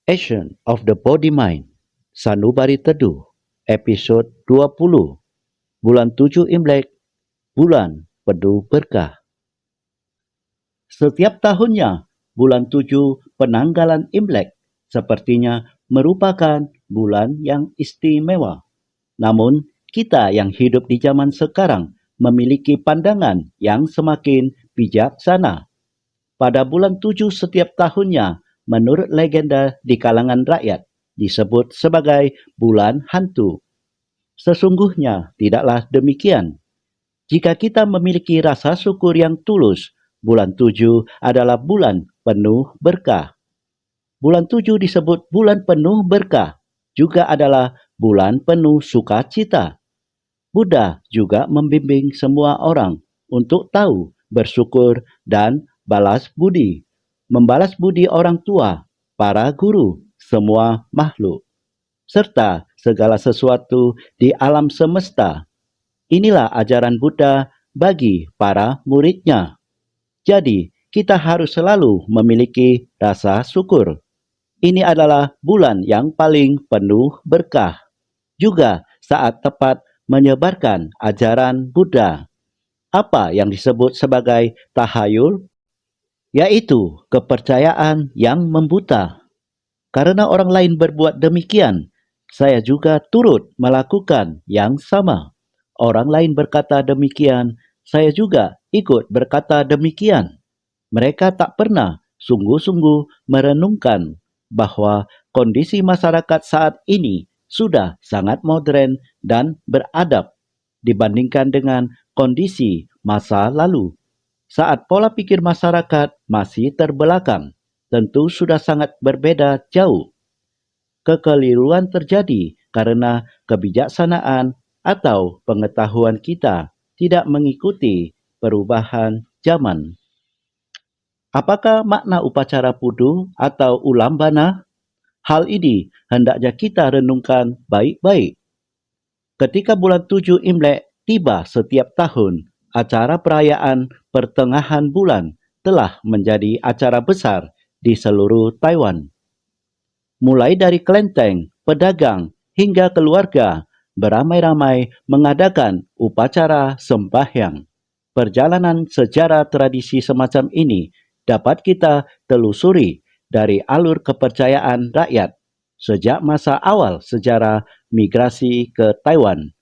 Action of the Body Mind, Sanubari Teduh, episod 20, bulan 7 Imlek, bulan penuh berkah. Setiap tahunnya, bulan 7 penanggalan Imlek sepertinya merupakan bulan yang istimewa. Namun, kita yang hidup di zaman sekarang memiliki pandangan yang semakin bijaksana. Pada bulan 7 setiap tahunnya, menurut legenda di kalangan rakyat, disebut sebagai bulan hantu. Sesungguhnya tidaklah demikian. Jika kita memiliki rasa syukur yang tulus, bulan 7 adalah bulan penuh berkah. Bulan 7 disebut bulan penuh berkah, juga adalah bulan penuh sukacita. Buddha juga membimbing semua orang untuk tahu, bersyukur, dan balas budi. Membalas budi orang tua, para guru, semua makhluk, serta segala sesuatu di alam semesta. Inilah ajaran Buddha bagi para muridnya. Jadi, kita harus selalu memiliki rasa syukur. Ini adalah bulan yang paling penuh berkah. Juga saat tepat menyebarkan ajaran Buddha. Apa yang disebut sebagai tahayul? Yaitu kepercayaan yang membuta. Karena orang lain berbuat demikian, saya juga turut melakukan yang sama. Orang lain berkata demikian, saya juga ikut berkata demikian. Mereka tak pernah sungguh-sungguh merenungkan bahwa kondisi masyarakat saat ini sudah sangat modern dan beradab dibandingkan dengan kondisi masa lalu. Saat pola pikir masyarakat masih terbelakang, tentu sudah sangat berbeda jauh. Kekeliruan terjadi karena kebijaksanaan atau pengetahuan kita tidak mengikuti perubahan zaman. Apakah makna upacara pudu atau ulambana? Hal ini hendaknya kita renungkan baik-baik. Ketika bulan 7 Imlek tiba setiap tahun, acara perayaan pertengahan bulan telah menjadi acara besar di seluruh Taiwan. Mulai dari kelenteng, pedagang, hingga keluarga, beramai-ramai mengadakan upacara sembahyang. Perjalanan sejarah tradisi semacam ini dapat kita telusuri dari alur kepercayaan rakyat sejak masa awal sejarah migrasi ke Taiwan.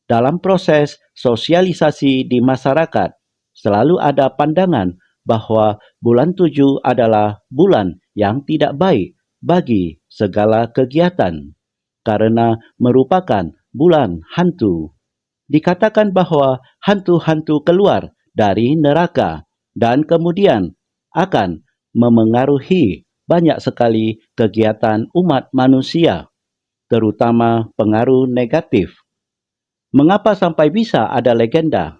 Dalam proses sosialisasi di masyarakat, selalu ada pandangan bahwa bulan 7 adalah bulan yang tidak baik bagi segala kegiatan karena merupakan bulan hantu. Dikatakan bahwa hantu-hantu keluar dari neraka dan kemudian akan memengaruhi banyak sekali kegiatan umat manusia, terutama pengaruh negatif. Mengapa sampai bisa ada legenda?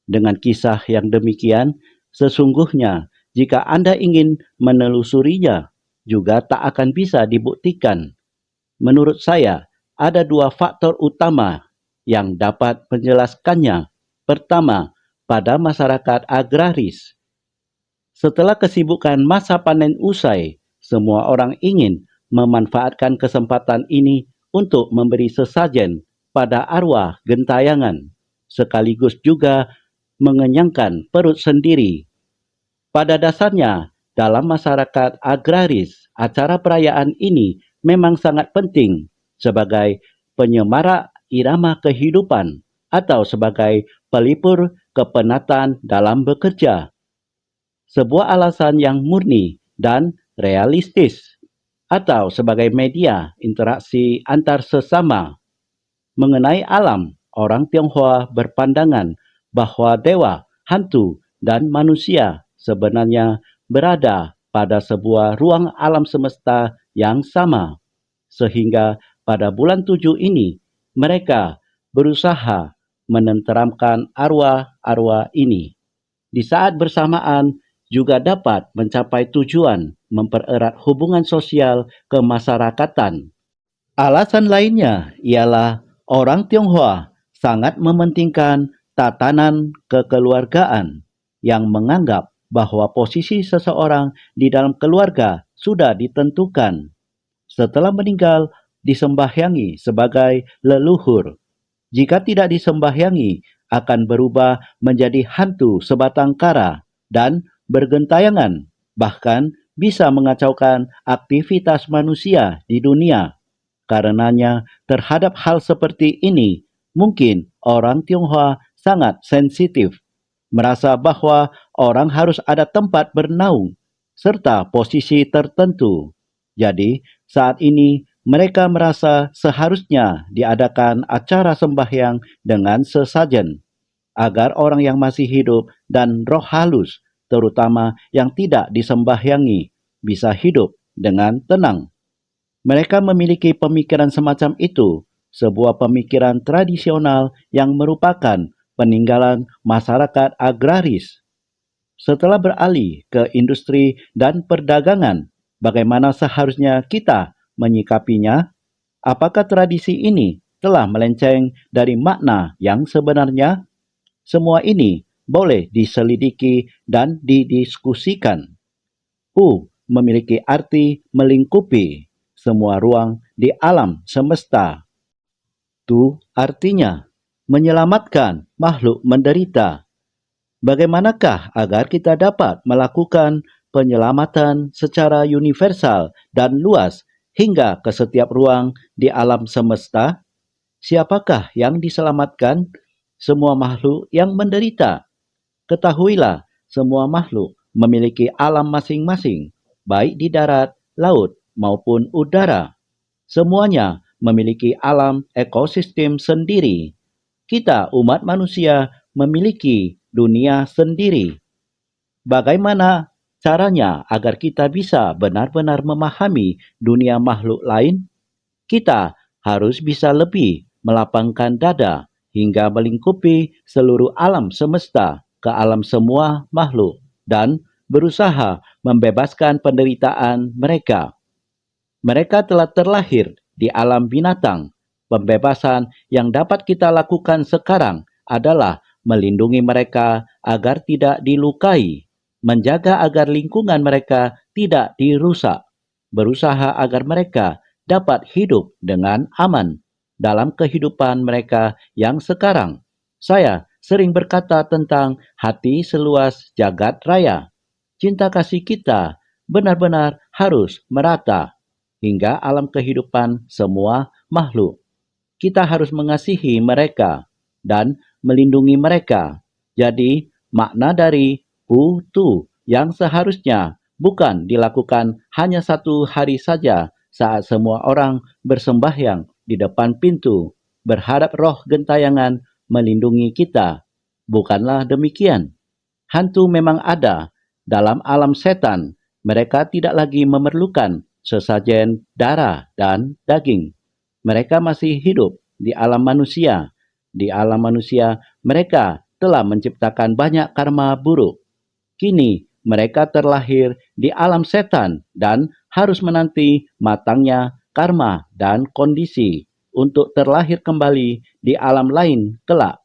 Dengan kisah yang demikian, sesungguhnya jika Anda ingin menelusurinya, juga tak akan bisa dibuktikan. Menurut saya, ada dua faktor utama yang dapat menjelaskannya. Pertama, pada masyarakat agraris. Setelah kesibukan masa panen usai, semua orang ingin memanfaatkan kesempatan ini untuk memberi sesajen pada arwah gentayangan, sekaligus juga mengenyangkan perut sendiri. Pada dasarnya, dalam masyarakat agraris, acara perayaan ini memang sangat penting sebagai penyemarak irama kehidupan atau sebagai pelipur kepenatan dalam bekerja. Sebuah alasan yang murni dan realistis, atau sebagai media interaksi antar sesama. Mengenai alam, orang Tionghoa berpandangan bahwa dewa, hantu, dan manusia sebenarnya berada pada sebuah ruang alam semesta yang sama. Sehingga pada bulan 7 ini, mereka berusaha menenteramkan arwah-arwah ini. Di saat bersamaan, juga dapat mencapai tujuan mempererat hubungan sosial kemasyarakatan. Alasan lainnya ialah orang Tionghoa sangat mementingkan tatanan kekeluargaan yang menganggap bahwa posisi seseorang di dalam keluarga sudah ditentukan. setelah meninggal disembahyangi sebagai leluhur. Jika tidak disembahyangi, akan berubah menjadi hantu sebatang kara dan bergentayangan, bahkan bisa mengacaukan aktivitas manusia di dunia. Karenanya, terhadap hal seperti ini, mungkin orang Tionghoa sangat sensitif, merasa bahwa orang harus ada tempat bernaung serta posisi tertentu. Jadi, saat ini mereka merasa seharusnya diadakan acara sembahyang dengan sesajen, agar orang yang masih hidup dan roh halus, terutama yang tidak disembahyangi, bisa hidup dengan tenang. Mereka memiliki pemikiran semacam itu, sebuah pemikiran tradisional yang merupakan peninggalan masyarakat agraris. Setelah beralih ke industri dan perdagangan, bagaimana seharusnya kita menyikapinya? Apakah tradisi ini telah melenceng dari makna yang sebenarnya? Semua ini boleh diselidiki dan didiskusikan. Memiliki arti melingkupi semua ruang di alam semesta. Tu artinya menyelamatkan makhluk menderita. Bagaimanakah agar kita dapat melakukan penyelamatan secara universal dan luas hingga ke setiap ruang di alam semesta? Siapakah yang diselamatkan? Semua makhluk yang menderita. Ketahuilah, semua makhluk memiliki alam masing-masing, baik di darat, laut, maupun udara. Semuanya memiliki alam ekosistem sendiri. Kita, umat manusia, memiliki dunia sendiri. Bagaimana caranya agar kita bisa benar-benar memahami dunia makhluk lain? Kita harus bisa lebih melapangkan dada hingga melingkupi seluruh alam semesta ke alam semua makhluk dan berusaha membebaskan penderitaan mereka. Mereka telah terlahir di alam binatang. Pembebasan yang dapat kita lakukan sekarang adalah melindungi mereka agar tidak dilukai, menjaga agar lingkungan mereka tidak dirusak, berusaha agar mereka dapat hidup dengan aman dalam kehidupan mereka yang sekarang. Saya sering berkata tentang hati seluas jagat raya. Cinta kasih kita benar-benar harus merata hingga alam kehidupan semua makhluk. Kita harus mengasihi mereka dan melindungi mereka. Jadi, makna dari Putu yang seharusnya bukan dilakukan hanya satu hari saja saat semua orang bersembahyang di depan pintu, berharap roh gentayangan melindungi kita. Bukanlah demikian. Hantu memang ada dalam alam setan. Mereka tidak lagi memerlukan sesajen darah dan daging. Mereka masih hidup di alam manusia. Di alam manusia, mereka telah menciptakan banyak karma buruk. Kini, mereka terlahir di alam setan dan harus menanti matangnya karma dan kondisi untuk terlahir kembali di alam lain kelak.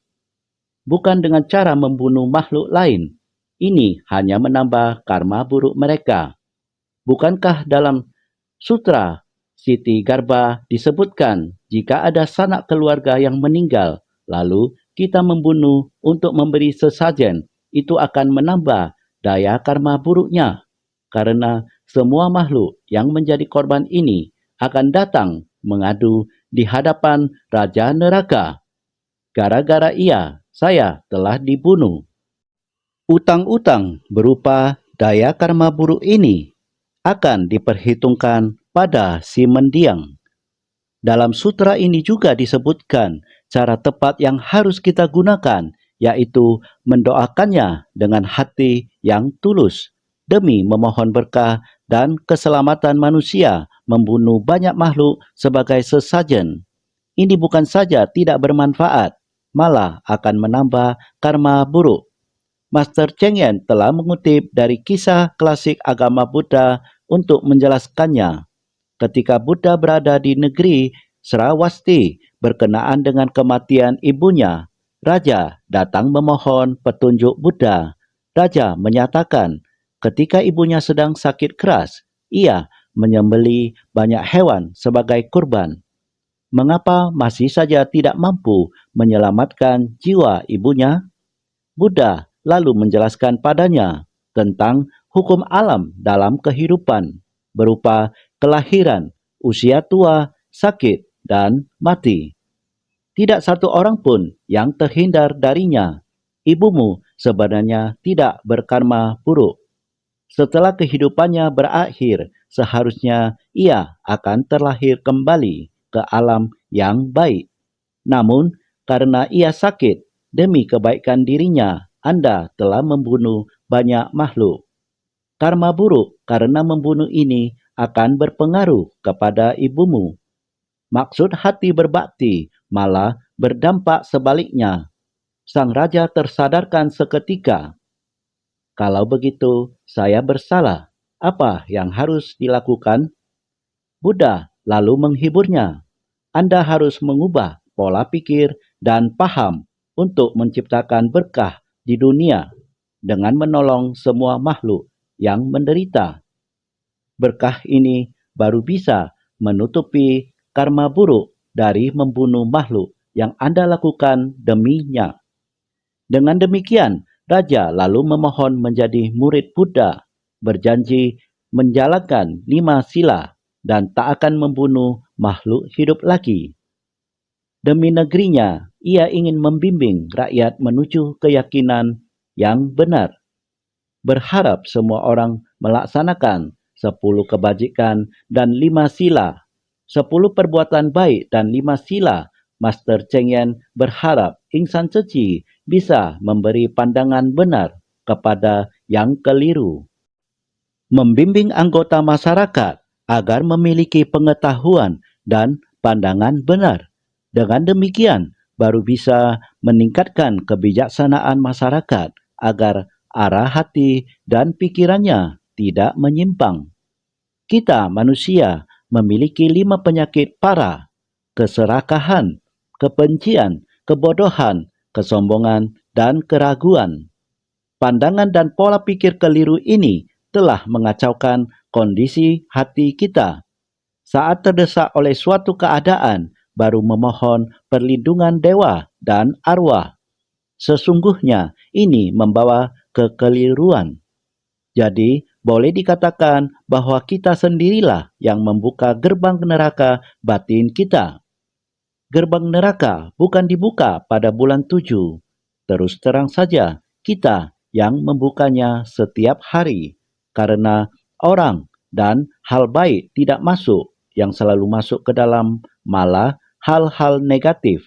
Bukan dengan cara membunuh makhluk lain. Ini hanya menambah karma buruk mereka. Bukankah dalam Sutra Siti Garba disebutkan jika ada sanak keluarga yang meninggal, lalu kita membunuh untuk memberi sesajen, itu akan menambah daya karma buruknya. Karena semua makhluk yang menjadi korban ini akan datang mengadu di hadapan Raja Neraka. Gara-gara saya telah dibunuh. Utang-utang berupa daya karma buruk ini akan diperhitungkan pada si mendiang. Dalam sutra ini juga disebutkan cara tepat yang harus kita gunakan, yaitu mendoakannya dengan hati yang tulus demi memohon berkah dan keselamatan manusia membunuh banyak makhluk sebagai sesajen. Ini bukan saja tidak bermanfaat, malah akan menambah karma buruk. Master Cheng Yen telah mengutip dari kisah klasik agama Buddha untuk menjelaskannya. Ketika Buddha berada di negeri Sravasti berkenaan dengan kematian ibunya, Raja datang memohon petunjuk Buddha. Raja menyatakan, ketika ibunya sedang sakit keras, ia menyembelih banyak hewan sebagai kurban? Mengapa masih saja tidak mampu menyelamatkan jiwa ibunya? Buddha lalu menjelaskan padanya tentang hukum alam dalam kehidupan, berupa kelahiran, usia tua, sakit, dan mati. Tidak satu orang pun yang terhindar darinya. Ibumu sebenarnya tidak berkarma buruk. Setelah kehidupannya berakhir, seharusnya ia akan terlahir kembali ke alam yang baik. Namun, karena ia sakit, demi kebaikan dirinya, Anda telah membunuh banyak makhluk. Karma buruk karena membunuh ini akan berpengaruh kepada ibumu. Maksud hati berbakti malah berdampak sebaliknya. Sang raja tersadarkan seketika. Kalau begitu, saya bersalah. Apa yang harus dilakukan? Buddha lalu menghiburnya. Anda harus mengubah pola pikir dan paham untuk menciptakan berkah di dunia dengan menolong semua makhluk yang menderita. Berkah ini baru bisa menutupi karma buruk dari membunuh makhluk yang Anda lakukan deminya. Dengan demikian, Raja lalu memohon menjadi murid Buddha, berjanji menjalankan 5 sila dan tak akan membunuh makhluk hidup lagi. Demi negerinya, ia ingin membimbing rakyat menuju keyakinan yang benar. Berharap semua orang melaksanakan 10 kebajikan dan 5 sila, 10 perbuatan baik dan 5 sila. Master Cheng Yen berharap insan suci bisa memberi pandangan benar kepada yang keliru. Membimbing anggota masyarakat agar memiliki pengetahuan dan pandangan benar. Dengan demikian, baru bisa meningkatkan kebijaksanaan masyarakat agar arah hati dan pikirannya tidak menyimpang. Kita manusia memiliki 5 penyakit parah: keserakahan, kebencian, kebodohan, kesombongan, dan keraguan. Pandangan dan pola pikir keliru ini telah mengacaukan kondisi hati kita. Saat terdesak oleh suatu keadaan, baru memohon perlindungan dewa dan arwah. Sesungguhnya ini membawa kekeliruan. Jadi, boleh dikatakan bahwa kita sendirilah yang membuka gerbang neraka batin kita. Gerbang neraka bukan dibuka pada bulan 7. Terus terang saja, kita yang membukanya setiap hari. Karena orang dan hal baik tidak masuk, yang selalu masuk ke dalam malah hal-hal negatif.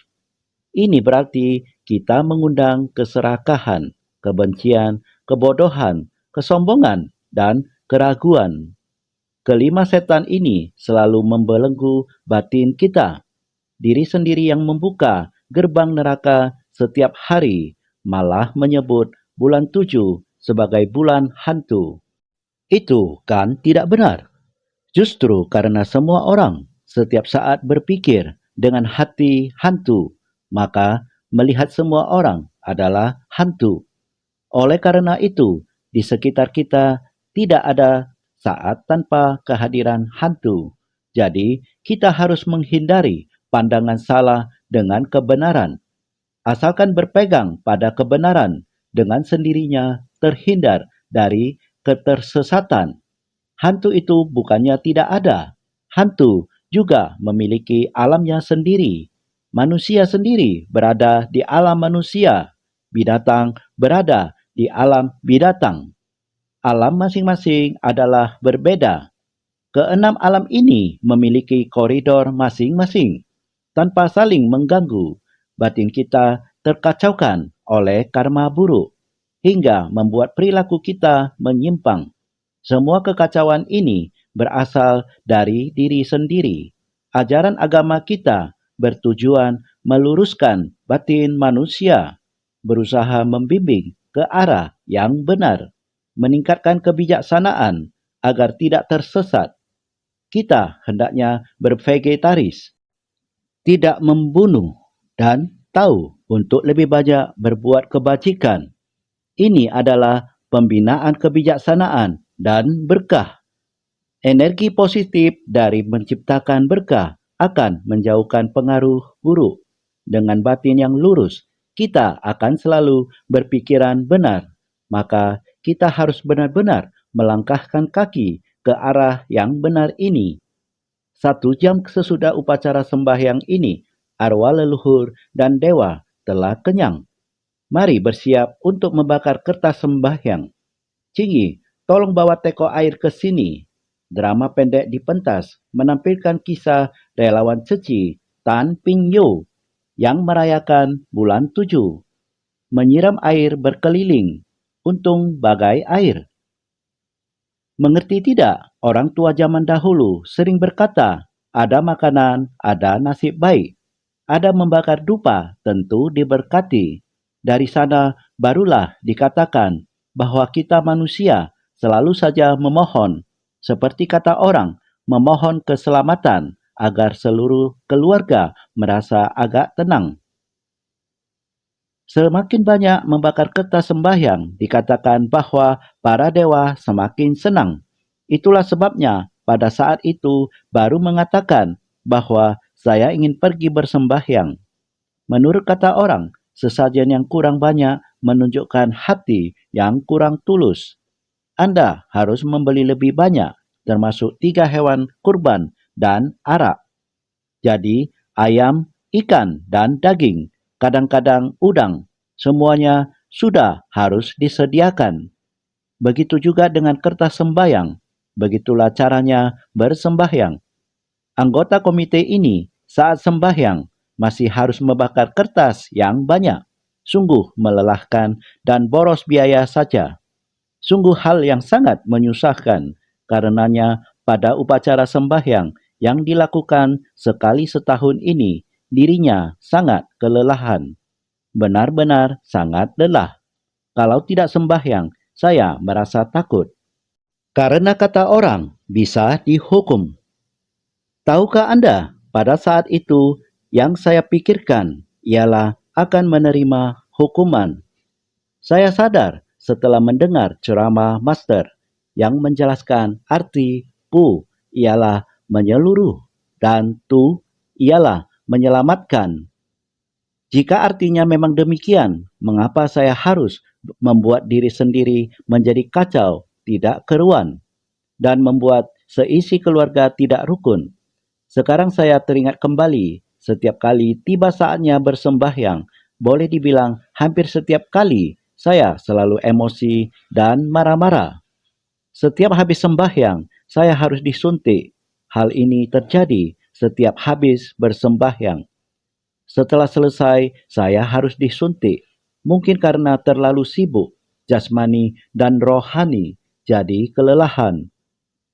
Ini berarti kita mengundang keserakahan, kebencian, kebodohan, kesombongan, dan keraguan. Kelima setan ini selalu membelenggu batin kita. Diri sendiri yang membuka gerbang neraka setiap hari, malah menyebut bulan 7 sebagai bulan hantu. Itu kan tidak benar. Justru karena semua orang setiap saat berpikir dengan hati hantu, maka melihat semua orang adalah hantu. Oleh karena itu, di sekitar kita tidak ada saat tanpa kehadiran hantu. Jadi, kita harus menghindari pandangan salah dengan kebenaran. Asalkan berpegang pada kebenaran, dengan sendirinya terhindar dari ketersesatan. Hantu itu bukannya tidak ada. Hantu juga memiliki alamnya sendiri. Manusia sendiri berada di alam manusia. Binatang berada di alam binatang. Alam masing-masing adalah berbeda. Keenam alam ini memiliki koridor masing-masing. Tanpa saling mengganggu, batin kita terkacaukan oleh karma buruk, hingga membuat perilaku kita menyimpang. Semua kekacauan ini berasal dari diri sendiri. Ajaran agama kita bertujuan meluruskan batin manusia, berusaha membimbing ke arah yang benar, meningkatkan kebijaksanaan agar tidak tersesat. Kita hendaknya bervegetaris, tidak membunuh, dan tahu untuk lebih banyak berbuat kebajikan. Ini adalah pembinaan kebijaksanaan dan berkah. Energi positif dari menciptakan berkah akan menjauhkan pengaruh buruk. Dengan batin yang lurus, kita akan selalu berpikiran benar. Maka kita harus benar-benar melangkahkan kaki ke arah yang benar ini. 1 jam sesudah upacara sembahyang ini, arwah leluhur dan dewa telah kenyang. Mari bersiap untuk membakar kertas sembahyang. Cinggi, tolong bawa teko air ke sini. Drama pendek di pentas menampilkan kisah relawan Ceci Tan Ping Yo yang merayakan bulan 7. Menyiram air berkeliling. Untung bagai air. Mengerti tidak, orang tua zaman dahulu sering berkata, ada makanan, ada nasib baik. Ada membakar dupa, tentu diberkati. Dari sana barulah dikatakan bahwa kita manusia selalu saja memohon. Seperti kata orang, memohon keselamatan agar seluruh keluarga merasa agak tenang. Semakin banyak membakar kertas sembahyang, dikatakan bahwa para dewa semakin senang. Itulah sebabnya pada saat itu baru mengatakan bahwa saya ingin pergi bersembahyang. Menurut kata orang, sesajen yang kurang banyak menunjukkan hati yang kurang tulus. Anda harus membeli lebih banyak, termasuk 3 hewan kurban dan arak. Jadi, ayam, ikan, dan daging, kadang-kadang udang, semuanya sudah harus disediakan. Begitu juga dengan kertas sembahyang. Begitulah caranya bersembahyang. Anggota komite ini saat sembahyang masih harus membakar kertas yang banyak. Sungguh melelahkan dan boros biaya saja. Sungguh hal yang sangat menyusahkan. Karenanya pada upacara sembahyang yang dilakukan sekali setahun ini, dirinya sangat kelelahan. Benar-benar sangat lelah. Kalau tidak sembahyang, saya merasa takut. Karena kata orang, bisa dihukum. Tahukah Anda, pada saat itu yang saya pikirkan ialah akan menerima hukuman. Saya sadar setelah mendengar ceramah master yang menjelaskan arti pu ialah menyeluruh dan tu ialah menyelamatkan. Jika artinya memang demikian, mengapa saya harus membuat diri sendiri menjadi kacau, tidak keruan, dan membuat seisi keluarga tidak rukun? Sekarang saya teringat kembali, setiap kali tiba saatnya bersembahyang, boleh dibilang hampir setiap kali saya selalu emosi dan marah-marah. Setiap habis sembahyang, saya harus disuntik. Hal ini terjadi setiap habis bersembahyang. Setelah selesai, saya harus disuntik. Mungkin karena terlalu sibuk, jasmani dan rohani, jadi kelelahan.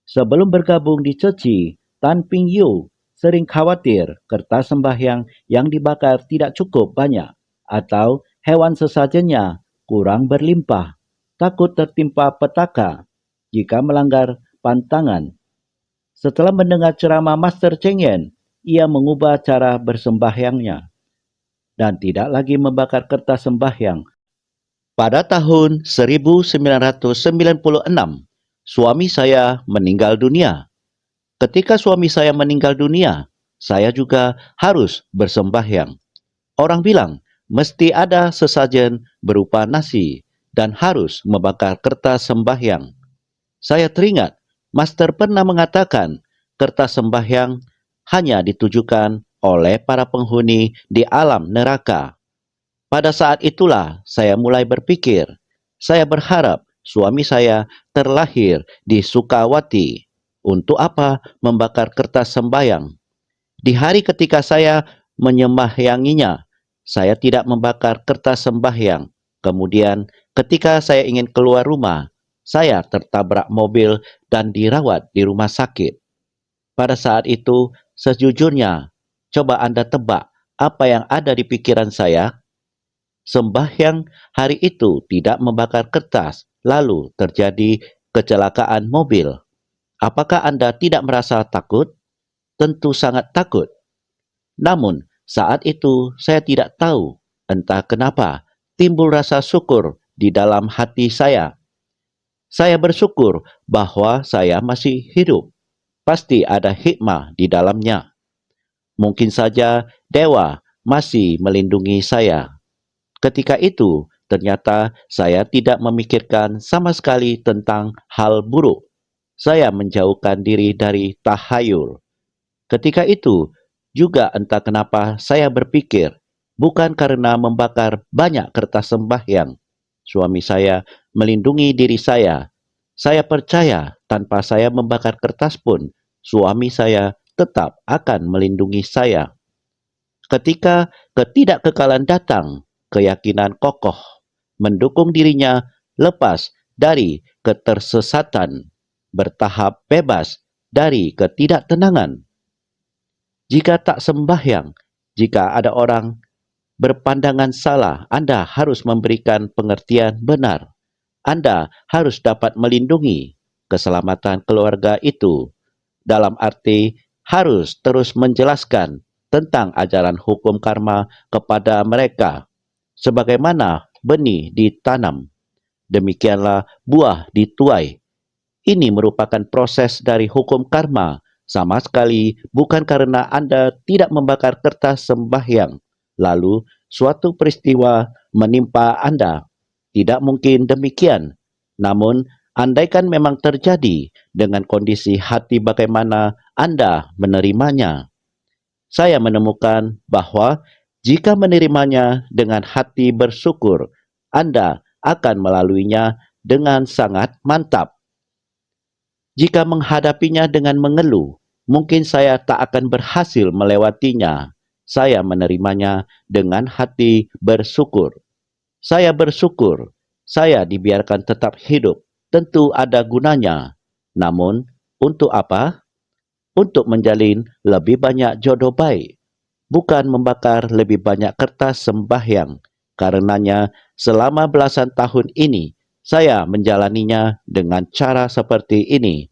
Sebelum bergabung di Ceci, Tan Ping Yu sering khawatir kertas sembahyang yang dibakar tidak cukup banyak atau hewan sesajennya kurang berlimpah, takut tertimpa petaka jika melanggar pantangan. Setelah mendengar ceramah Master Cheng Yen, ia mengubah cara bersembahyangnya dan tidak lagi membakar kertas sembahyang. Pada tahun 1996, suami saya meninggal dunia. Ketika suami saya meninggal dunia, saya juga harus bersembahyang. Orang bilang, mesti ada sesajen berupa nasi dan harus membakar kertas sembahyang. Saya teringat, Master pernah mengatakan, kertas sembahyang hanya ditujukan oleh para penghuni di alam neraka. Pada saat itulah saya mulai berpikir, saya berharap suami saya terlahir di Sukawati. Untuk apa membakar kertas sembahyang? Di hari ketika saya menyembahyanginya, saya tidak membakar kertas sembahyang. Kemudian ketika saya ingin keluar rumah, saya tertabrak mobil dan dirawat di rumah sakit. Pada saat itu, sejujurnya, coba Anda tebak apa yang ada di pikiran saya? Sembahyang hari itu tidak membakar kertas, lalu terjadi kecelakaan mobil. Apakah Anda tidak merasa takut? Tentu sangat takut. Namun, saat itu saya tidak tahu, entah kenapa, timbul rasa syukur di dalam hati saya. Saya bersyukur bahwa saya masih hidup. Pasti ada hikmah di dalamnya. Mungkin saja dewa masih melindungi saya. Ketika itu, ternyata saya tidak memikirkan sama sekali tentang hal buruk. Saya menjauhkan diri dari tahayul. Ketika itu, juga entah kenapa saya berpikir, bukan karena membakar banyak kertas sembahyang. Suami saya melindungi diri saya. Saya percaya tanpa saya membakar kertas pun, suami saya tetap akan melindungi saya. Ketika ketidakkekalan datang, keyakinan kokoh mendukung dirinya lepas dari ketersesatan, bertahap bebas dari ketidaktenangan. Jika tak sembahyang, jika ada orang berpandangan salah, Anda harus memberikan pengertian benar. Anda harus dapat melindungi keselamatan keluarga itu. Dalam arti harus terus menjelaskan tentang ajaran hukum karma kepada mereka. Sebagaimana benih ditanam, demikianlah buah dituai. Ini merupakan proses dari hukum karma, sama sekali bukan karena Anda tidak membakar kertas sembahyang, lalu suatu peristiwa menimpa Anda. Tidak mungkin demikian. Namun, andaikan memang terjadi dengan kondisi hati bagaimana Anda menerimanya. Saya menemukan bahwa jika menerimanya dengan hati bersyukur, Anda akan melaluinya dengan sangat mantap. Jika menghadapinya dengan mengeluh, mungkin saya tak akan berhasil melewatinya. Saya menerimanya dengan hati bersyukur. Saya bersyukur, saya dibiarkan tetap hidup. Tentu ada gunanya. Namun, untuk apa? Untuk menjalin lebih banyak jodoh baik. Bukan membakar lebih banyak kertas sembahyang. Karenanya, selama belasan tahun ini, saya menjalaninya dengan cara seperti ini.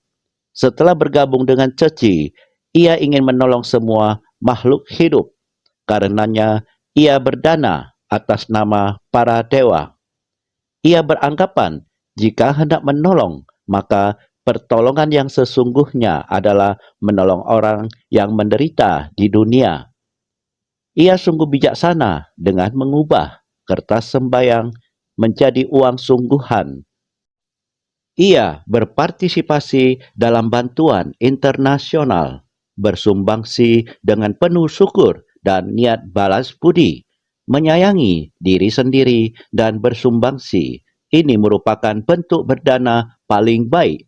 Setelah bergabung dengan Ceci, ia ingin menolong semua makhluk hidup. Karenanya, ia berdana atas nama para dewa. Ia beranggapan, jika hendak menolong, maka pertolongan yang sesungguhnya adalah menolong orang yang menderita di dunia. Ia sungguh bijaksana dengan mengubah kertas sembayang menjadi uang sungguhan. Ia berpartisipasi dalam bantuan internasional, bersumbangsi dengan penuh syukur dan niat balas budi, menyayangi diri sendiri dan bersumbangsi. Ini merupakan bentuk berdana paling baik.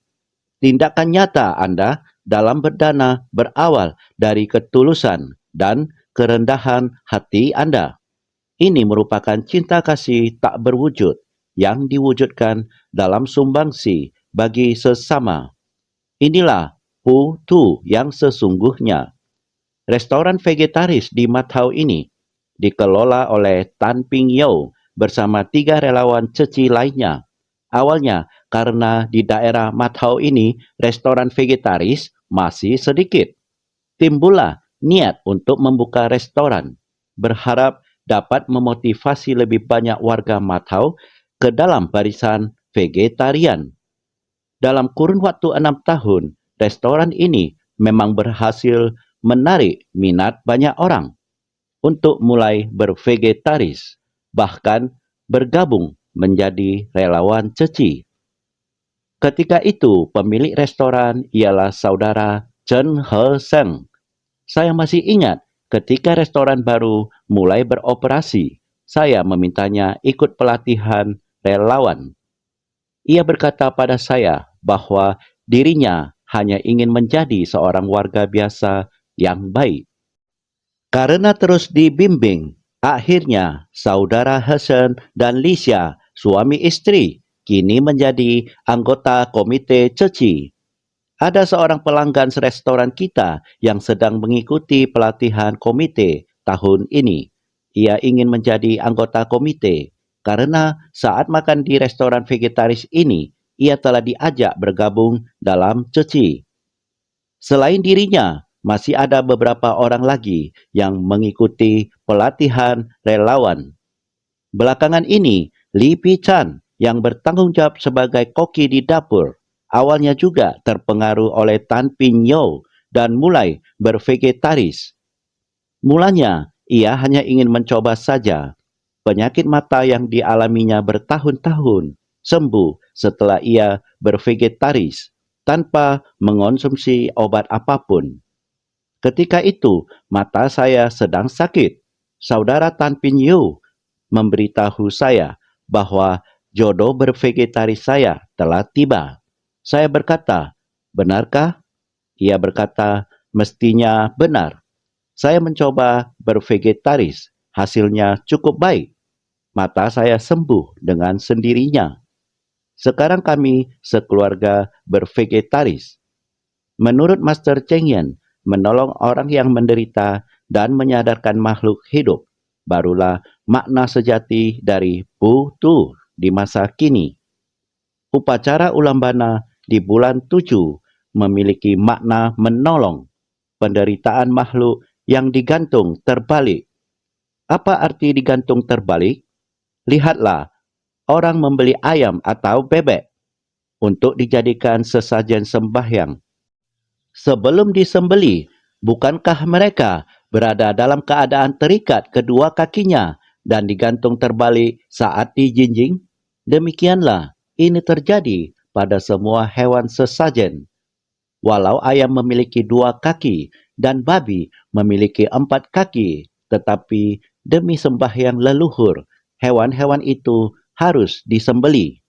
Tindakan nyata Anda dalam berdana berawal dari ketulusan dan kerendahan hati Anda. Ini merupakan cinta kasih tak berwujud yang diwujudkan dalam sumbangsi bagi sesama. Inilah Pu yang sesungguhnya. Restoran vegetaris di Matau ini dikelola oleh Tan Ping Yau bersama 3 relawan Ceci lainnya. Awalnya karena di daerah Matau ini restoran vegetaris masih sedikit. Timbullah niat untuk membuka restoran, berharap dapat memotivasi lebih banyak warga Matau ke dalam barisan vegetarian. Dalam kurun waktu 6 tahun, restoran ini memang berhasil menarik minat banyak orang untuk mulai bervegetaris, bahkan bergabung menjadi relawan Ceci. Ketika itu, pemilik restoran ialah saudara Chen He Seng. Saya masih ingat ketika restoran baru mulai beroperasi, saya memintanya ikut pelatihan relawan. Ia berkata pada saya bahwa dirinya hanya ingin menjadi seorang warga biasa yang baik. Karena terus dibimbing, akhirnya saudara Hasan dan Lisha, suami istri, kini menjadi anggota komite Ceci. Ada seorang pelanggan restoran kita yang sedang mengikuti pelatihan komite tahun ini. Ia ingin menjadi anggota komite karena saat makan di restoran vegetaris ini, ia telah diajak bergabung dalam Ceci. Selain dirinya, masih ada beberapa orang lagi yang mengikuti pelatihan relawan. Belakangan ini, Li Pi Chan yang bertanggung jawab sebagai koki di dapur awalnya juga terpengaruh oleh Tan Pin Yo dan mulai bervegetaris. Mulanya, ia hanya ingin mencoba saja. Penyakit mata yang dialaminya bertahun-tahun sembuh setelah ia bervegetaris tanpa mengonsumsi obat apapun. Ketika itu, mata saya sedang sakit. Saudara Tan Pin Yu memberitahu saya bahwa jodoh bervegetaris saya telah tiba. Saya berkata, "Benarkah?" Ia berkata, "Mestinya benar. Saya mencoba bervegetaris. Hasilnya cukup baik. Mata saya sembuh dengan sendirinya. Sekarang kami sekeluarga bervegetaris." Menurut Master Cheng Yen, menolong orang yang menderita dan menyadarkan makhluk hidup barulah makna sejati dari Bu Tu di masa kini. Upacara ulambana di bulan 7 memiliki makna menolong penderitaan makhluk yang digantung terbalik. Apa arti digantung terbalik? Lihatlah, orang membeli ayam atau bebek untuk dijadikan sesajen sembahyang. Sebelum disembeli, bukankah mereka berada dalam keadaan terikat kedua kakinya dan digantung terbalik saat dijinjing? Demikianlah ini terjadi pada semua hewan sesajen. Walau ayam memiliki 2 kaki dan babi memiliki 4 kaki, tetapi demi sembahyang leluhur, hewan-hewan itu harus disembeli.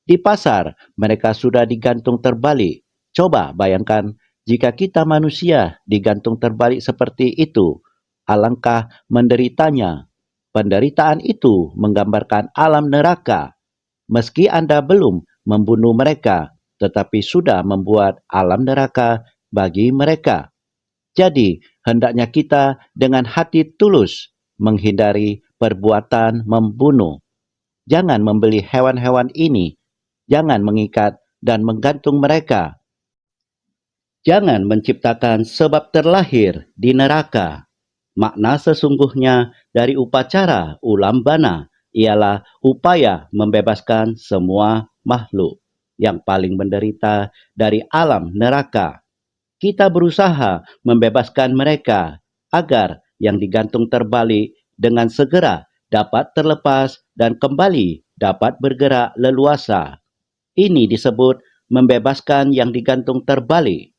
Di pasar, mereka sudah digantung terbalik. Coba bayangkan jika kita manusia digantung terbalik seperti itu, alangkah menderitanya. Penderitaan itu menggambarkan alam neraka. Meski Anda belum membunuh mereka, tetapi sudah membuat alam neraka bagi mereka. Jadi, hendaknya kita dengan hati tulus menghindari perbuatan membunuh. Jangan membeli hewan-hewan ini. Jangan mengikat dan menggantung mereka. Jangan menciptakan sebab terlahir di neraka. Makna sesungguhnya dari upacara ulambana ialah upaya membebaskan semua makhluk yang paling menderita dari alam neraka. Kita berusaha membebaskan mereka agar yang digantung terbalik dengan segera dapat terlepas dan kembali dapat bergerak leluasa. Ini disebut membebaskan yang digantung terbalik.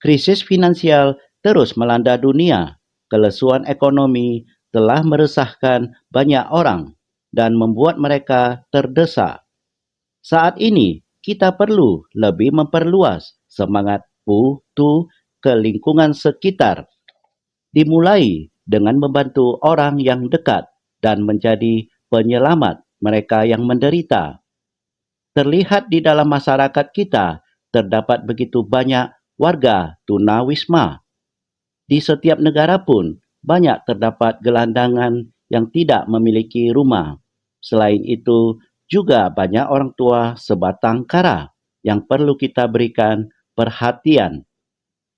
Krisis finansial terus melanda dunia. Kelesuan ekonomi telah meresahkan banyak orang dan membuat mereka terdesak. Saat ini, kita perlu lebih memperluas semangat Pu Tu ke lingkungan sekitar. Dimulai dengan membantu orang yang dekat dan menjadi penyelamat mereka yang menderita. Terlihat di dalam masyarakat kita, terdapat begitu banyak warga tunawisma. Di setiap negara pun banyak terdapat gelandangan yang tidak memiliki rumah. Selain itu, juga banyak orang tua sebatang kara yang perlu kita berikan perhatian.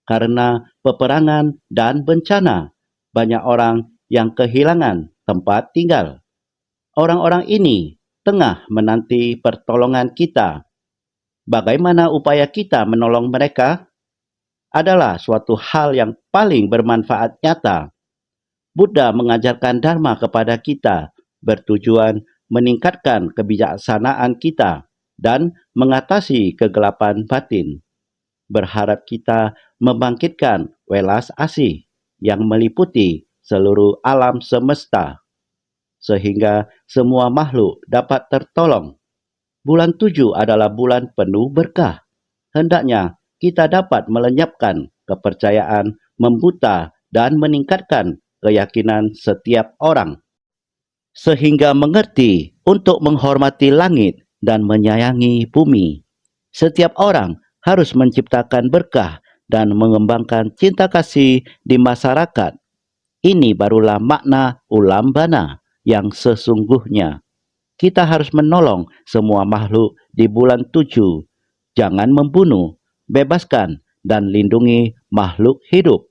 Karena peperangan dan bencana, banyak orang yang kehilangan tempat tinggal. Orang-orang ini tengah menanti pertolongan kita. Bagaimana upaya kita menolong mereka? Adalah suatu hal yang paling bermanfaat nyata. Buddha mengajarkan Dharma kepada kita bertujuan meningkatkan kebijaksanaan kita dan mengatasi kegelapan batin. Berharap kita membangkitkan welas asih yang meliputi seluruh alam semesta, sehingga semua makhluk dapat tertolong. Bulan 7 adalah bulan penuh berkah. Hendaknya kita dapat melenyapkan kepercayaan membuta dan meningkatkan keyakinan setiap orang, sehingga mengerti untuk menghormati langit dan menyayangi bumi. Setiap orang harus menciptakan berkah dan mengembangkan cinta kasih di masyarakat. Ini barulah makna ulambana yang sesungguhnya. Kita harus menolong semua makhluk di bulan 7. Jangan membunuh, bebaskan, dan lindungi makhluk hidup.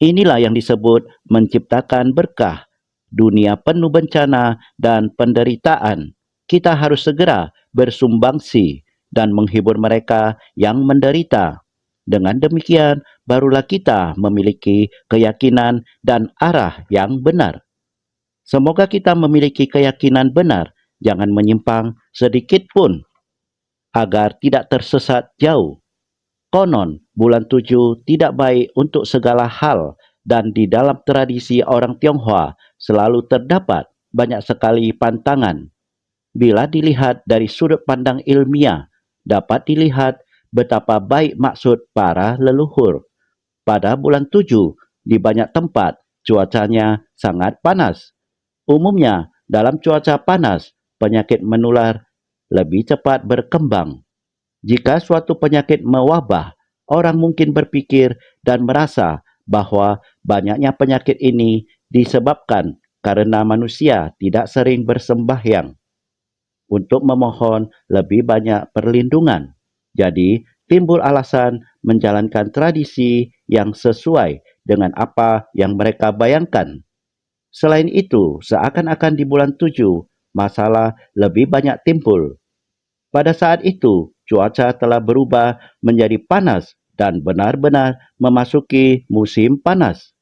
Inilah yang disebut menciptakan berkah. Dunia penuh bencana dan penderitaan. Kita harus segera bersumbangsi dan menghibur mereka yang menderita. Dengan demikian, barulah kita memiliki keyakinan dan arah yang benar. Semoga kita memiliki keyakinan benar, jangan menyimpang sedikit pun, agar tidak tersesat jauh. Konon, bulan 7 tidak baik untuk segala hal, dan di dalam tradisi orang Tionghoa selalu terdapat banyak sekali pantangan. Bila dilihat dari sudut pandang ilmiah, dapat dilihat betapa baik maksud para leluhur. Pada bulan 7, di banyak tempat, cuacanya sangat panas. Umumnya, dalam cuaca panas, penyakit menular lebih cepat berkembang. Jika suatu penyakit mewabah, orang mungkin berpikir dan merasa bahwa banyaknya penyakit ini disebabkan karena manusia tidak sering bersembahyang untuk memohon lebih banyak perlindungan. Jadi, timbul alasan menjalankan tradisi yang sesuai dengan apa yang mereka bayangkan. Selain itu, seakan-akan di bulan 7, masalah lebih banyak timbul. Pada saat itu, cuaca telah berubah menjadi panas dan benar-benar memasuki musim panas.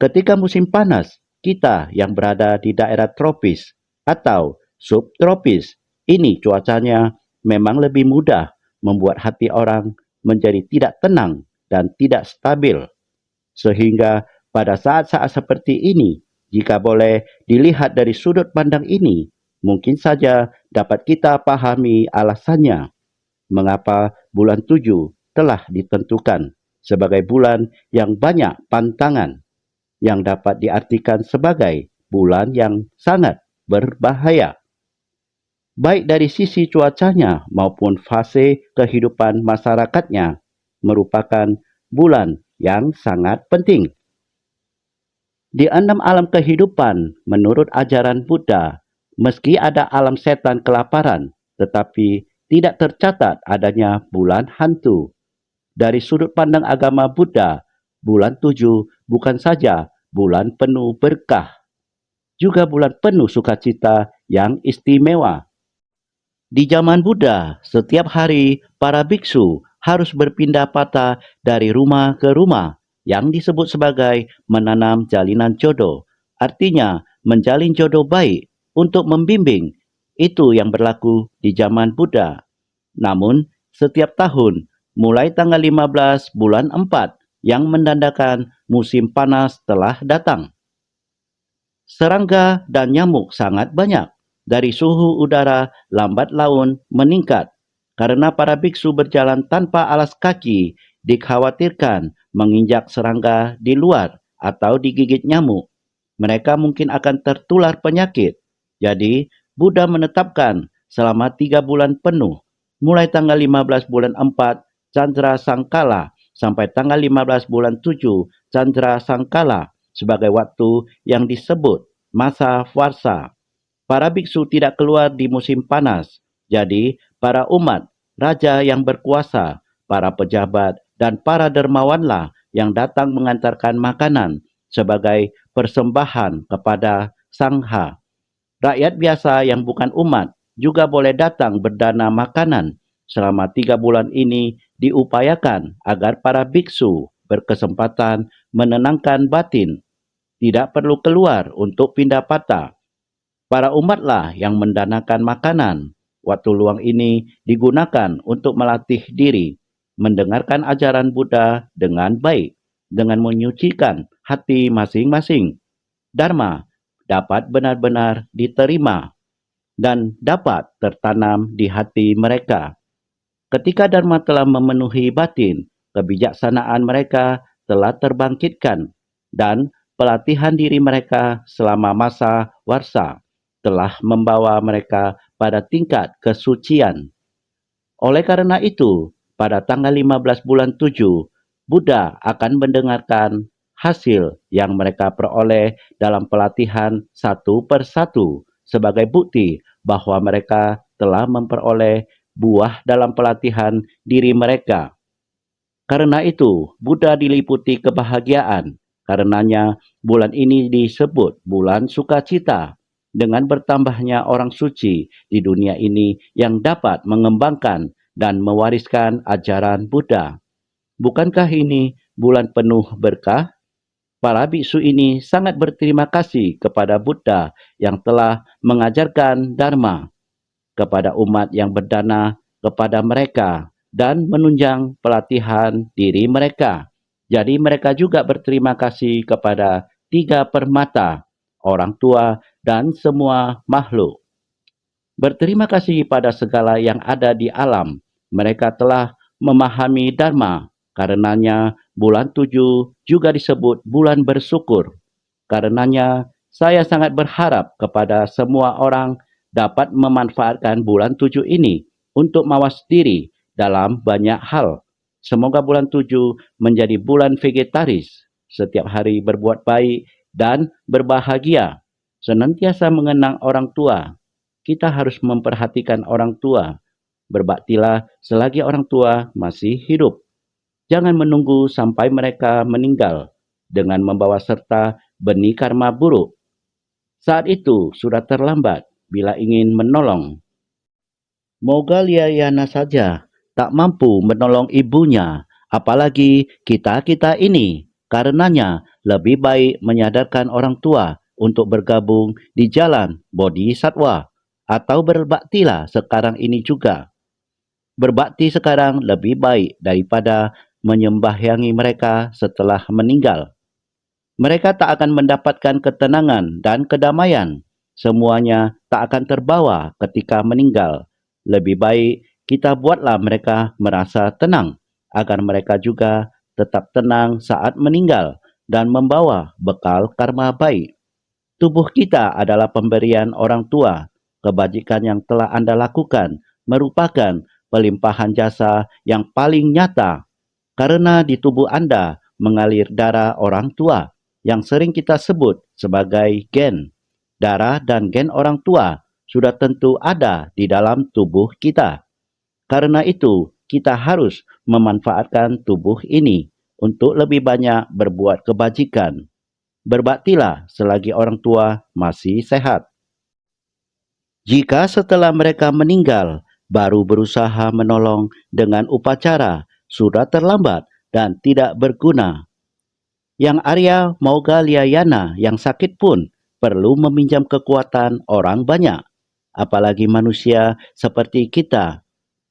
Ketika musim panas, kita yang berada di daerah tropis atau subtropis, ini cuacanya memang lebih mudah membuat hati orang menjadi tidak tenang dan tidak stabil. Sehingga pada saat-saat seperti ini, jika boleh dilihat dari sudut pandang ini, mungkin saja dapat kita pahami alasannya mengapa bulan 7 telah ditentukan sebagai bulan yang banyak pantangan, yang dapat diartikan sebagai bulan yang sangat berbahaya, baik dari sisi cuacanya maupun fase kehidupan masyarakatnya, merupakan bulan yang sangat penting. Di 6 alam kehidupan, menurut ajaran Buddha, meski ada alam setan kelaparan, tetapi tidak tercatat adanya bulan hantu. Dari sudut pandang agama Buddha, bulan 7 bukan saja bulan penuh berkah, juga bulan penuh sukacita yang istimewa. Di zaman Buddha, setiap hari para biksu harus berpindah patah dari rumah ke rumah, yang disebut sebagai menanam jalinan jodoh. Artinya, menjalin jodoh baik untuk membimbing. Itu yang berlaku di zaman Buddha. Namun, setiap tahun, mulai tanggal 15 bulan 4, yang menandakan musim panas telah datang. Serangga dan nyamuk sangat banyak. Dari suhu udara lambat laun meningkat. Karena para biksu berjalan tanpa alas kaki, dikhawatirkan menginjak serangga di luar atau digigit nyamuk. Mereka mungkin akan tertular penyakit. Jadi, Buddha menetapkan selama 3 bulan penuh, mulai tanggal 15 bulan 4, Candra Sangkala, sampai tanggal 15 bulan 7, Candra Sangkala, sebagai waktu yang disebut masa puasa. Para biksu tidak keluar di musim panas. Jadi, para umat, raja yang berkuasa, para pejabat, dan para dermawanlah yang datang mengantarkan makanan sebagai persembahan kepada Sangha. Rakyat biasa yang bukan umat juga boleh datang berdana makanan. Selama 3 bulan ini diupayakan agar para biksu berkesempatan menenangkan batin, tidak perlu keluar untuk pindah patah. Para umatlah yang mendanakan makanan. Waktu luang ini digunakan untuk melatih diri, mendengarkan ajaran Buddha dengan baik, dengan menyucikan hati masing-masing. Dharma dapat benar-benar diterima dan dapat tertanam di hati mereka. Ketika Dharma telah memenuhi batin, kebijaksanaan mereka telah terbangkitkan, dan pelatihan diri mereka selama masa warsa telah membawa mereka pada tingkat kesucian. Oleh karena itu, pada tanggal 15 bulan 7, Buddha akan mendengarkan hasil yang mereka peroleh dalam pelatihan satu persatu sebagai bukti bahwa mereka telah memperoleh buah dalam pelatihan diri mereka. Karena itu, Buddha diliputi kebahagiaan. Karenanya, bulan ini disebut bulan sukacita. dengan bertambahnya orang suci di dunia ini yang dapat mengembangkan dan mewariskan ajaran Buddha. Bukankah ini bulan penuh berkah? Para biksu ini sangat berterima kasih kepada Buddha yang telah mengajarkan Dharma kepada umat yang berdana kepada mereka dan menunjang pelatihan diri mereka. Jadi mereka juga berterima kasih kepada tiga permata, orang tua dan semua makhluk. Berterima kasih pada segala yang ada di alam. Mereka telah memahami Dharma. Karenanya bulan 7 juga disebut bulan bersyukur. Karenanya saya sangat berharap kepada semua orang dapat memanfaatkan bulan 7 ini untuk mawas diri dalam banyak hal. Semoga bulan 7 menjadi bulan vegetaris. Setiap hari berbuat baik dan berbahagia. Senantiasa mengenang orang tua. Kita harus memperhatikan orang tua. Berbaktilah selagi orang tua masih hidup. Jangan menunggu sampai mereka meninggal dengan membawa serta benih karma buruk. Saat itu sudah terlambat bila ingin menolong. Moga Liayana saja tak mampu menolong ibunya, apalagi kita-kita ini. Karenanya lebih baik menyadarkan orang tua untuk bergabung di jalan Bodhisattva atau berbaktilah sekarang ini juga. Berbakti sekarang lebih baik daripada menyembahyangi mereka setelah meninggal. Mereka tak akan mendapatkan ketenangan dan kedamaian. Semuanya tak akan terbawa ketika meninggal. Lebih baik kita buatlah mereka merasa tenang, agar mereka juga tetap tenang saat meninggal dan membawa bekal karma baik. Tubuh kita adalah pemberian orang tua. Kebajikan yang telah Anda lakukan merupakan pelimpahan jasa yang paling nyata. Karena di tubuh Anda mengalir darah orang tua yang sering kita sebut sebagai gen. Darah dan gen orang tua sudah tentu ada di dalam tubuh kita. Karena itu, kita harus memanfaatkan tubuh ini untuk lebih banyak berbuat kebajikan. Berbaktilah selagi orang tua masih sehat. Jika setelah mereka meninggal, baru berusaha menolong dengan upacara, sudah terlambat dan tidak berguna. Yang Arya Moggalliyana yang sakit pun perlu meminjam kekuatan orang banyak, apalagi manusia seperti kita.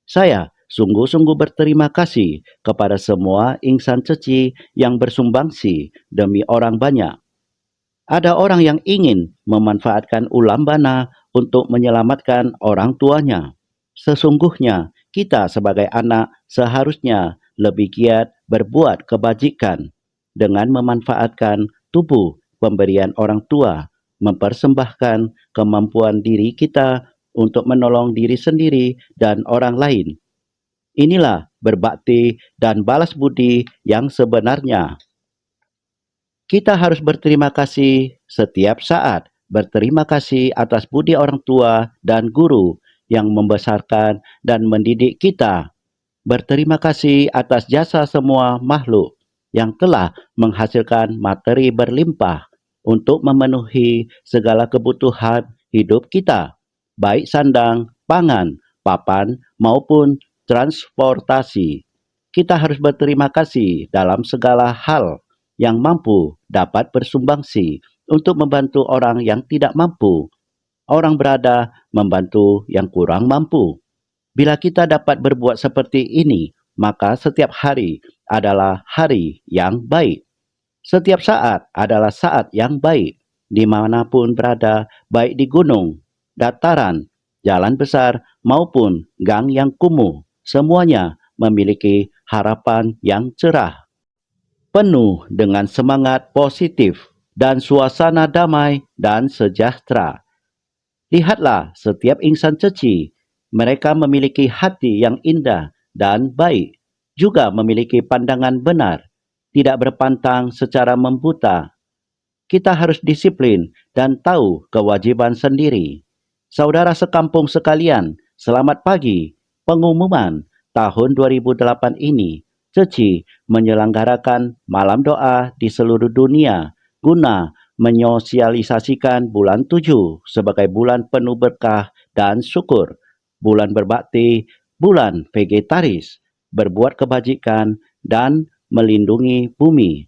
Saya sungguh-sungguh berterima kasih kepada semua insan ceci yang bersumbangsi demi orang banyak. Ada orang yang ingin memanfaatkan ulambana untuk menyelamatkan orang tuanya. Sesungguhnya, kita sebagai anak seharusnya lebih giat berbuat kebajikan dengan memanfaatkan tubuh pemberian orang tua, mempersembahkan kemampuan diri kita untuk menolong diri sendiri dan orang lain. Inilah berbakti dan balas budi yang sebenarnya. Kita harus berterima kasih setiap saat. Berterima kasih atas budi orang tua dan guru yang membesarkan dan mendidik kita. Berterima kasih atas jasa semua makhluk yang telah menghasilkan materi berlimpah untuk memenuhi segala kebutuhan hidup kita, baik sandang, pangan, papan, maupun transportasi. Kita harus berterima kasih dalam segala hal yang mampu dapat bersumbangsi untuk membantu orang yang tidak mampu. Orang berada membantu yang kurang mampu. Bila kita dapat berbuat seperti ini, maka setiap hari adalah hari yang baik. Setiap saat adalah saat yang baik, dimanapun berada, baik di gunung, dataran, jalan besar, maupun gang yang kumuh. Semuanya memiliki harapan yang cerah, penuh dengan semangat positif dan suasana damai dan sejahtera. Lihatlah setiap insan ceci, mereka memiliki hati yang indah dan baik, juga memiliki pandangan benar, tidak berpantang secara membuta. Kita harus disiplin dan tahu kewajiban sendiri. Saudara sekampung sekalian, selamat pagi. Pengumuman tahun 2008 ini, Ceci menyelenggarakan malam doa di seluruh dunia guna menyosialisasikan bulan 7 sebagai bulan penuh berkah dan syukur, bulan berbakti, bulan vegetaris, berbuat kebajikan, dan melindungi bumi.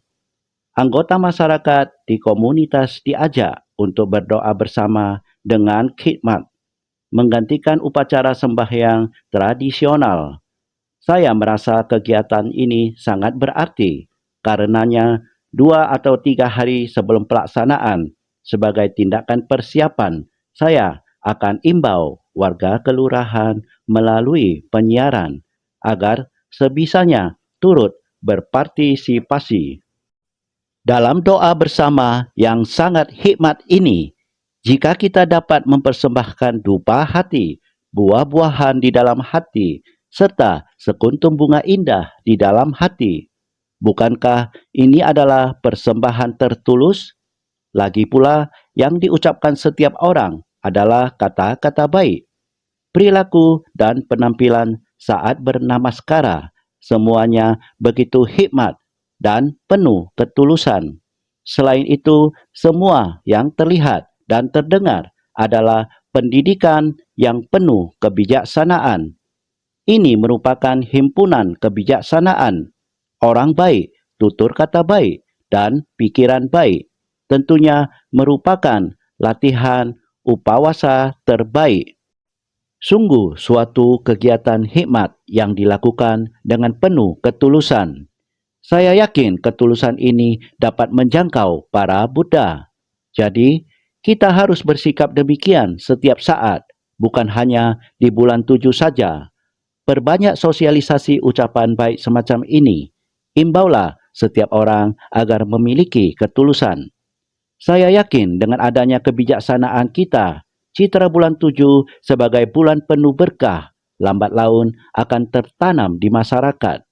Anggota masyarakat di komunitas diajak untuk berdoa bersama dengan khidmat, menggantikan upacara sembahyang tradisional. Saya merasa kegiatan ini sangat berarti, karenanya 2 atau 3 hari sebelum pelaksanaan, sebagai tindakan persiapan, saya akan imbau warga kelurahan melalui penyiaran agar sebisanya turut berpartisipasi. Dalam doa bersama yang sangat hikmat ini, jika kita dapat mempersembahkan dupa hati, buah-buahan di dalam hati, serta sekuntum bunga indah di dalam hati, bukankah ini adalah persembahan tertulus? Lagi pula, yang diucapkan setiap orang adalah kata-kata baik. Perilaku dan penampilan saat bernamaskara, semuanya begitu hikmat dan penuh ketulusan. Selain itu, semua yang terlihat dan terdengar adalah pendidikan yang penuh kebijaksanaan. Ini merupakan himpunan kebijaksanaan. Orang baik, tutur kata baik, dan pikiran baik. Tentunya merupakan latihan upawasa terbaik. Sungguh suatu kegiatan hikmat yang dilakukan dengan penuh ketulusan. Saya yakin ketulusan ini dapat menjangkau para Buddha. Jadi, kita harus bersikap demikian setiap saat, bukan hanya di bulan 7 saja. Perbanyak sosialisasi ucapan baik semacam ini. Imbaulah setiap orang agar memiliki ketulusan. Saya yakin dengan adanya kebijaksanaan kita, citra bulan 7 sebagai bulan penuh berkah, lambat laun akan tertanam di masyarakat.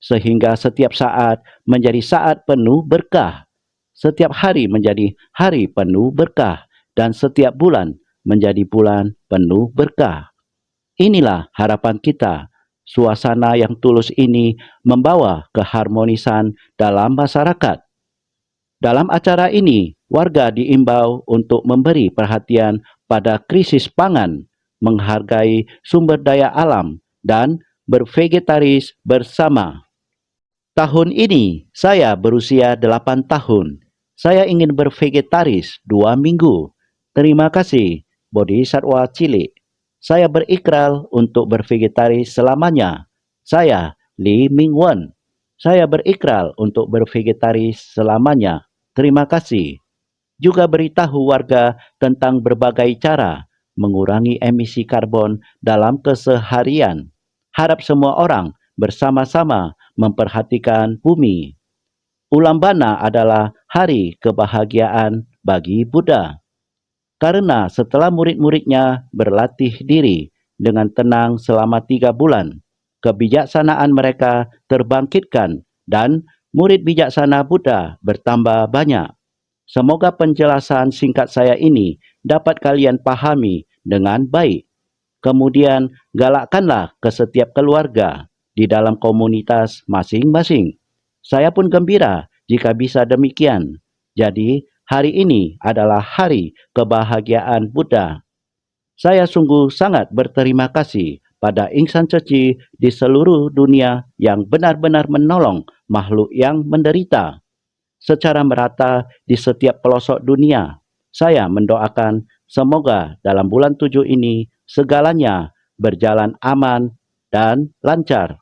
Sehingga setiap saat menjadi saat penuh berkah, setiap hari menjadi hari penuh berkah, dan setiap bulan menjadi bulan penuh berkah. Inilah harapan kita. Suasana yang tulus ini membawa keharmonisan dalam masyarakat. Dalam acara ini, warga diimbau untuk memberi perhatian pada krisis pangan, menghargai sumber daya alam, dan bervegetaris bersama. Tahun ini, saya berusia 8 tahun. Saya ingin bervegetaris 2 minggu. Terima kasih, Bodhisatwa Cilik. Saya berikrar untuk bervegetaris selamanya. Saya, Lee Ming Wen. Saya berikrar untuk bervegetaris selamanya. Terima kasih. Juga beritahu warga tentang berbagai cara mengurangi emisi karbon dalam keseharian. Harap semua orang bersama-sama memperhatikan bumi. Ulambana adalah hari kebahagiaan bagi Buddha. Karena setelah murid-muridnya berlatih diri dengan tenang selama 3 bulan, kebijaksanaan mereka terbangkitkan dan murid bijaksana Buddha bertambah banyak. Semoga penjelasan singkat saya ini dapat kalian pahami dengan baik. Kemudian galakkanlah ke setiap keluarga di dalam komunitas masing-masing. Saya pun gembira jika bisa demikian. Jadi, hari ini adalah hari kebahagiaan Buddha. Saya sungguh sangat berterima kasih pada insan ceci di seluruh dunia yang benar-benar menolong makhluk yang menderita. Secara merata di setiap pelosok dunia, saya mendoakan semoga dalam bulan 7 ini segalanya berjalan aman dan lancar.